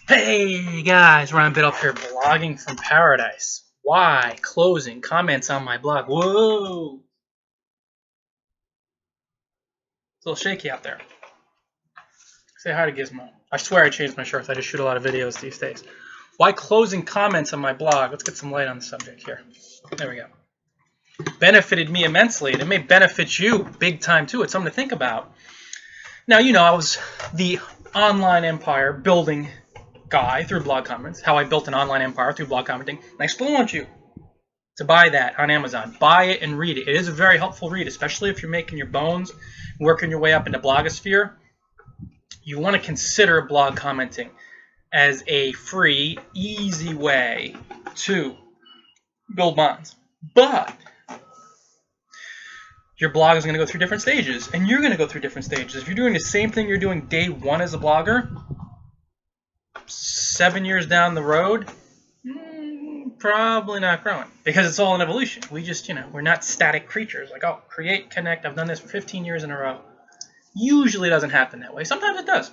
Hey guys, Ryan Bitt up here, blogging from paradise. Why? Closing comments on my blog. Whoa! It's a little shaky out there. Say hi to Gizmo. I swear I changed my shirts. I just shoot a lot of videos these days. Why closing comments on my blog? Let's get some light on the subject here. There we go. Benefited me immensely, and it may benefit you big time too. It's something to think about. Now, you know, I was the online empire building guy through blog comments, how I built an online empire through blog commenting, and I still want you to buy that on Amazon. Buy it and read it. It is a very helpful read, especially if you're making your bones, working your way up into blogosphere. You want to consider blog commenting as a free, easy way to build bonds. But your blog is going to go through different stages, and you're going to go through different stages. If you're doing the same thing you're doing day one as a blogger, 7 years down the road, probably not growing, because it's all an evolution. We just, we're not static creatures. Like, oh, create, connect. I've done this for 15 years in a row. Usually doesn't happen that way. Sometimes it does.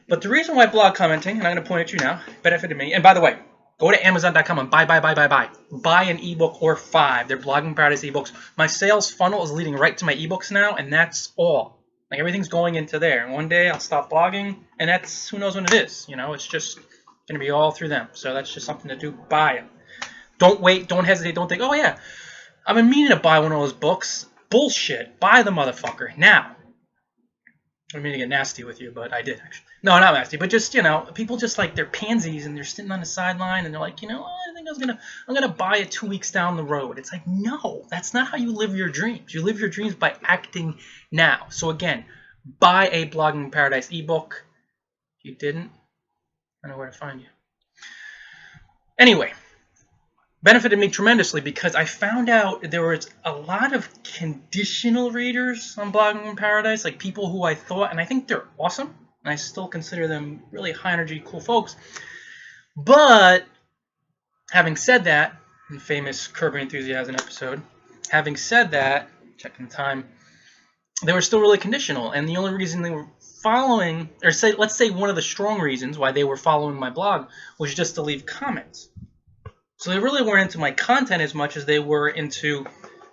But the reason why blog commenting, and I'm going to point at you now, benefited me. And by the way, go to Amazon.com and buy. Buy an ebook or 5. They're Blogging Paradise ebooks. My sales funnel is leading right to my ebooks now, and that's all. Like, everything's going into there. And one day I'll stop blogging, and that's, who knows when it is. It's just going to be all through them. So that's just something to do. Buy them. Don't wait. Don't hesitate. Don't think, oh, yeah, I've been meaning to buy one of those books. Bullshit. Buy the motherfucker now. I mean to get nasty with you, but I did, actually. No, not nasty, but just, people just like, they're pansies, and they're sitting on the sideline, and they're like, I think I'm gonna buy it 2 weeks down the road. It's like, no, that's not how you live your dreams. You live your dreams by acting now. So again, buy a Blogging Paradise ebook. If you didn't, I know where to find you. Anyway, benefited me tremendously because I found out there was a lot of conditional readers on Blogging Paradise, like people who I thought, and I think they're awesome, and I still consider them really high energy, cool folks. But having said that, in famous Curb Your Enthusiasm episode, having said that, checking the time, they were still really conditional, and the only reason they were following, or let's say one of the strong reasons why they were following my blog was just to leave comments. So they really weren't into my content as much as they were into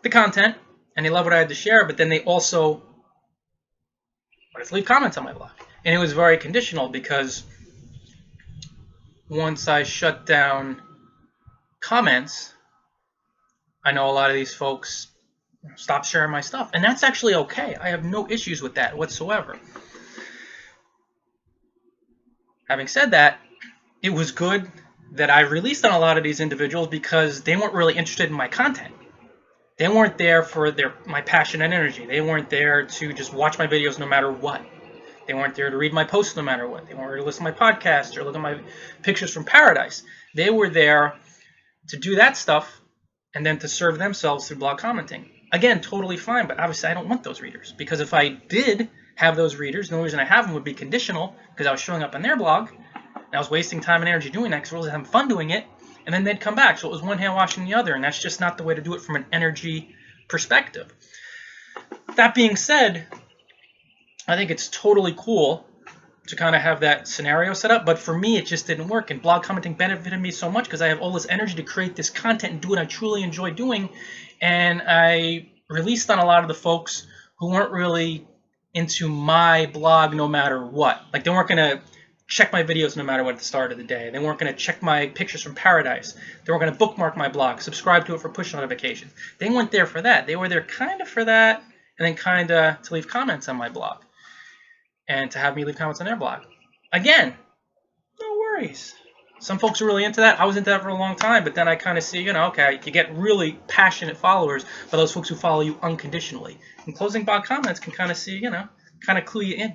the content, and they loved what I had to share, but then they also wanted to leave comments on my blog. And it was very conditional because once I shut down comments, I know a lot of these folks stopped sharing my stuff, and that's actually okay. I have no issues with that whatsoever. Having said that, it was good that I released on a lot of these individuals because they weren't really interested in my content. They weren't there for my passion and energy. They weren't there to just watch my videos no matter what. They weren't there to read my posts no matter what. They weren't there to listen to my podcast or look at my pictures from paradise. They were there to do that stuff and then to serve themselves through blog commenting. Again, totally fine, but obviously I don't want those readers, because if I did have those readers, the only reason I have them would be conditional because I was showing up on their blog. And I was wasting time and energy doing that because I was having fun doing it, and then they'd come back. So it was one hand washing the other, and that's just not the way to do it from an energy perspective. That being said, I think it's totally cool to kind of have that scenario set up, but for me it just didn't work, and blog commenting benefited me so much because I have all this energy to create this content and do what I truly enjoy doing, and I released on a lot of the folks who weren't really into my blog no matter what. Like, they weren't going to check my videos no matter what at the start of the day. They weren't going to check my pictures from paradise. They weren't going to bookmark my blog, subscribe to it for push notifications. They weren't there for that. They were there kind of for that, and then kind of to leave comments on my blog and to have me leave comments on their blog. Again, no worries. Some folks are really into that. I was into that for a long time, but then I kind of see, okay, you get really passionate followers by those folks who follow you unconditionally. And closing blog comments can kind of see, kind of clue you in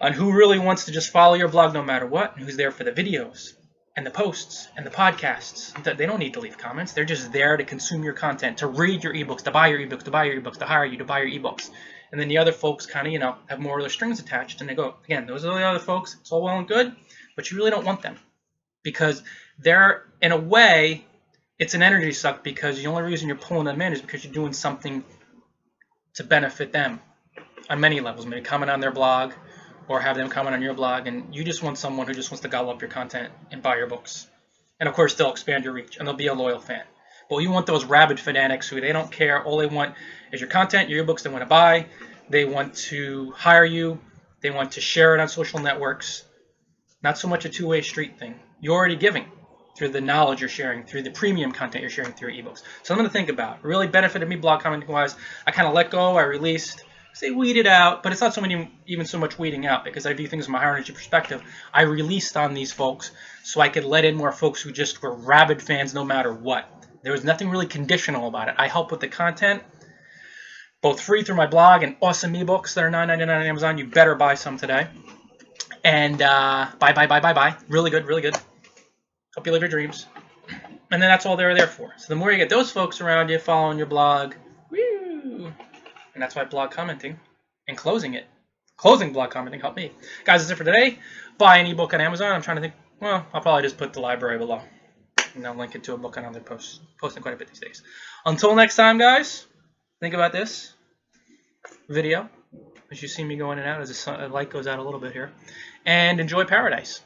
on who really wants to just follow your blog no matter what, and who's there for the videos and the posts and the podcasts. They don't need to leave comments. They're just there to consume your content, to read your ebooks, to buy your ebooks, to buy your ebooks, to hire you, to buy your ebooks. And then the other folks kind of, have more of their strings attached, and they go, again, those are the other folks. It's all well and good, but you really don't want them because they're, in a way, it's an energy suck, because the only reason you're pulling them in is because you're doing something to benefit them on many levels. Maybe comment on their blog, or have them comment on your blog, and you just want someone who just wants to gobble up your content and buy your books. And of course, they'll expand your reach, and they'll be a loyal fan. But you want those rabid fanatics who they don't care. All they want is your content, your books they want to buy. They want to hire you. They want to share it on social networks. Not so much a two-way street thing. You're already giving through the knowledge you're sharing, through the premium content you're sharing through ebooks. Something to think about. It really benefited me blog commenting-wise. I kind of let go. I released. Say weeded out, but it's not even so much weeding out, because I view things from a higher energy perspective. I released on these folks so I could let in more folks who just were rabid fans no matter what. There was nothing really conditional about it. I help with the content, both free through my blog and awesome ebooks that are $9.99 on Amazon. You better buy some today. And buy. Really good, really good. Hope you live your dreams. And then that's all they're there for. So the more you get those folks around you following your blog, woo! And that's why blog commenting and closing blog commenting helped me. Guys, that's it for today. Buy an ebook on Amazon. I'm trying to think, well, I'll probably just put the library below. And I'll link it to a book on other posts. Posting quite a bit these days. Until next time, guys, think about this video as you see me going in and out as the light goes out a little bit here. And enjoy paradise.